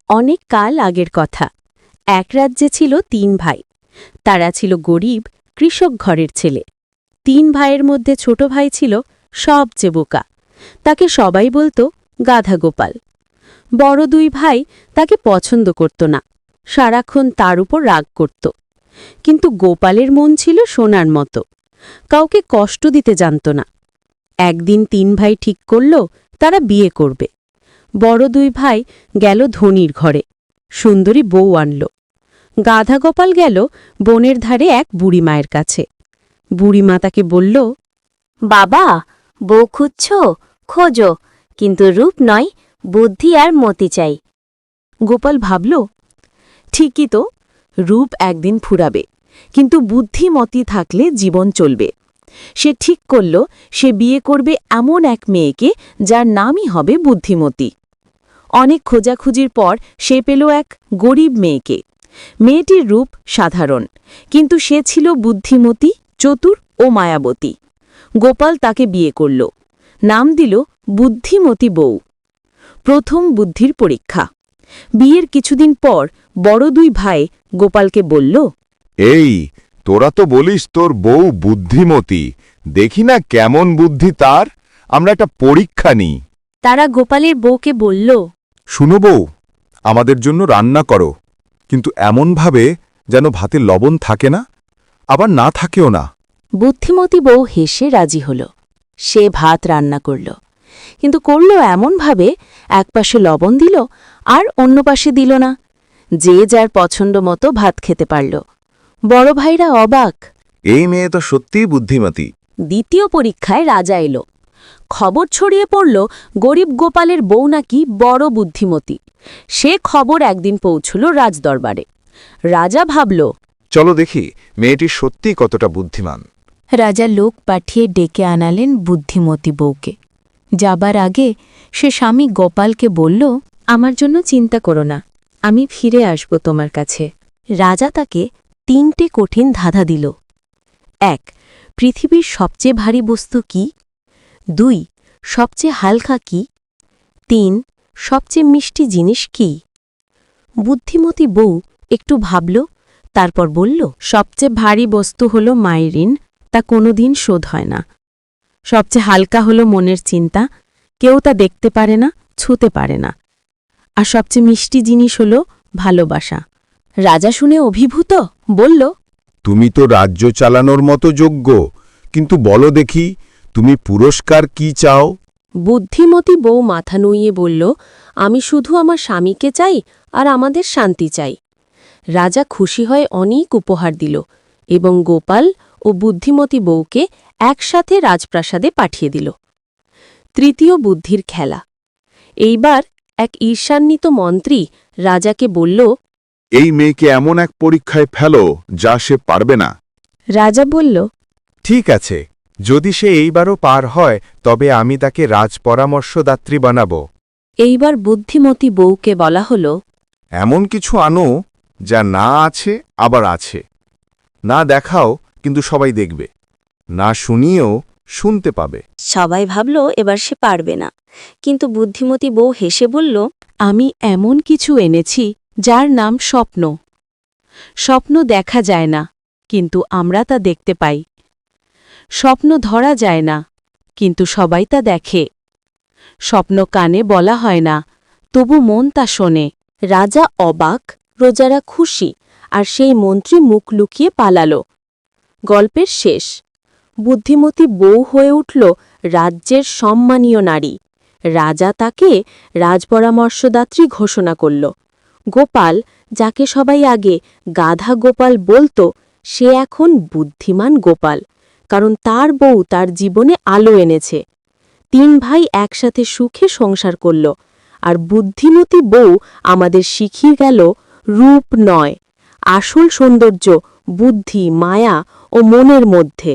অনেক কাল আগের কথা। এক রাজ্যে ছিল ৩ ভাই। তারা ছিল গরিব কৃষক ঘরের ছেলে। ৩ ভাইয়ের মধ্যে ছোট ভাই ছিল সবচেয়ে বোকা। তাকে সবাই বলতো গাধা গোপাল। বড় ২ ভাই তাকে পছন্দ করত না, সারাক্ষণ তার উপর রাগ করত। কিন্তু গোপালের মন ছিল সোনার মতো, কাউকে কষ্ট দিতে জানত না। একদিন ৩ ভাই ঠিক করল তারা বিয়ে করবে। বড় ২ ভাই গেল ধনীর ঘরে, সুন্দরী বউ আনল। গাধা গোপাল গেল বনের ধারে এক বুড়ি মায়ের কাছে। বুড়িমা তাকে বলল, বাবা, বউ খুঁজছ? খোঁজো, কিন্তু রূপ নয়, বুদ্ধি আর মতি চাই। গোপাল ভাবল, ঠিকই তো, রূপ একদিন ফুরাবে, কিন্তু বুদ্ধিমতী থাকলে জীবন চলবে। সে ঠিক করল সে বিয়ে করবে এমন এক মেয়েকে যার নামই হবে বুদ্ধিমতী। অনেক খোঁজাখুঁজির পর সে পেল এক গরিব মেয়েকে। মেয়েটির রূপ সাধারণ, কিন্তু সে ছিল বুদ্ধিমতী, চতুর ও মায়াবতী। গোপাল তাকে বিয়ে করল, নাম দিল বুদ্ধিমতী বউ। প্রথম বুদ্ধির পরীক্ষা। বিয়ের কিছুদিন পর বড় ২ ভাই গোপালকে বলল, এই, তোরা তো বলিস তোর বউ বুদ্ধিমতী, দেখি না কেমন বুদ্ধি তার, আমরা একটা পরীক্ষা নিই। তারা গোপালের বউকে বলল, শুনো বউ, আমাদের জন্য রান্না করো, কিন্তু এমনভাবে যেন ভাতে লবণ থাকে না, আবার না থাকেও না। বুদ্ধিমতী বউ হেসে রাজি হল। সে ভাত রান্না করল, কিন্তু করল এমনভাবে একপাশে লবণ দিল আর অন্য পাশে দিল না। যে যার পছন্দ মতো ভাত খেতে পারল। বড় ভাইরা অবাক। এই মেয়ে তো সত্যিই বুদ্ধিমতী। দ্বিতীয় পরীক্ষায় রাজা এলো। খবর ছড়িয়ে পড়ল গরিব গোপালের বউ নাকি বড় বুদ্ধিমতী। সে খবর একদিন পৌঁছল রাজদরবারে। রাজা ভাবল, চলো দেখি মেয়েটি সত্যিই কতটা বুদ্ধিমান। রাজা লোক পাঠিয়ে ডেকে আনালেন বুদ্ধিমতী বউকে। যাবার আগে সে স্বামী গোপালকে বলল, আমার জন্য চিন্তা করো না, আমি ফিরে আসব তোমার কাছে। রাজা তাকে ৩টে কঠিন ধাঁধা দিল। ১. পৃথিবীর সবচেয়ে ভারী বস্তু কি? ২. সবচেয়ে হালকা কি? ৩. সবচেয়ে মিষ্টি জিনিস কি? বুদ্ধিমতী বউ একটু ভাবল, তারপর বলল, সবচেয়ে ভারী বস্তু হল মায়ের ঋণ, তা কোনোদিন শোধ হয় না। সবচেয়ে হালকা হল মনের চিন্তা, কেউ তা দেখতে পারে না, ছুঁতে পারে না। আর সবচেয়ে মিষ্টি জিনিস হল ভালোবাসা। রাজা শুনে অভিভূত, বলল, তুমি তো রাজ্য চালানোর মতো যোগ্য, কিন্তু বলো দেখি তুমি পুরস্কার কি চাও? বুদ্ধিমতী বউ মাথা নুইয়ে বলল, আমি শুধু আমার স্বামীকে চাই আর আমাদের শান্তি চাই। রাজা খুশি হয়ে অনেক উপহার দিল এবং গোপাল ও বুদ্ধিমতী বউকে একসাথে রাজপ্রাসাদে পাঠিয়ে দিল। তৃতীয় বুদ্ধির খেলা। এইবার এক ঈর্ষান্বিত মন্ত্রী রাজাকে বলল, এই মেয়েকে এমন এক পরীক্ষায় ফেলো যা সে পারবে না। রাজা বলল, ঠিক আছে, যদি সে এইবারও পার হয় তবে আমি তাকে রাজপরামর্শদাত্রী বানাব। এইবার বুদ্ধিমতী বউকে বলা হল, এমন কিছু আনো যা না আছে আবার আছে, না দেখাও কিন্তু সবাই দেখবে, না শুনিয়েও শুনতে পাবে। সবাই ভাবল এবার সে পারবে না, কিন্তু বুদ্ধিমতী বউ হেসে বলল, আমি এমন কিছু এনেছি যার নাম স্বপ্ন। স্বপ্ন দেখা যায় না, কিন্তু আমরা তা দেখতে পাই। স্বপ্ন ধরা যায় না, কিন্তু সবাই তা দেখে। স্বপ্ন কানে বলা হয় না, তবু মন তা শোনে। রাজা অবাক, প্রজারা খুশি, আর সেই মন্ত্রী মুখ লুকিয়ে পালাল। গল্পের শেষ। বুদ্ধিমতী বউ হয়ে উঠল রাজ্যের সম্মানীয় নারী। রাজা তাকে রাজপরামর্শদাত্রী ঘোষণা করল। গোপাল, যাকে সবাই আগে গাধা গোপাল বলত, সে এখন বুদ্ধিমান গোপাল, কারণ তার বউ তার জীবনে আলো এনেছে। ৩ ভাই একসাথে সুখে সংসার করল, আর বুদ্ধিমতী বউ আমাদের শিখিয়ে গেল, রূপ নয়, আসল সৌন্দর্য বুদ্ধি, মায়া ও মনের মধ্যে।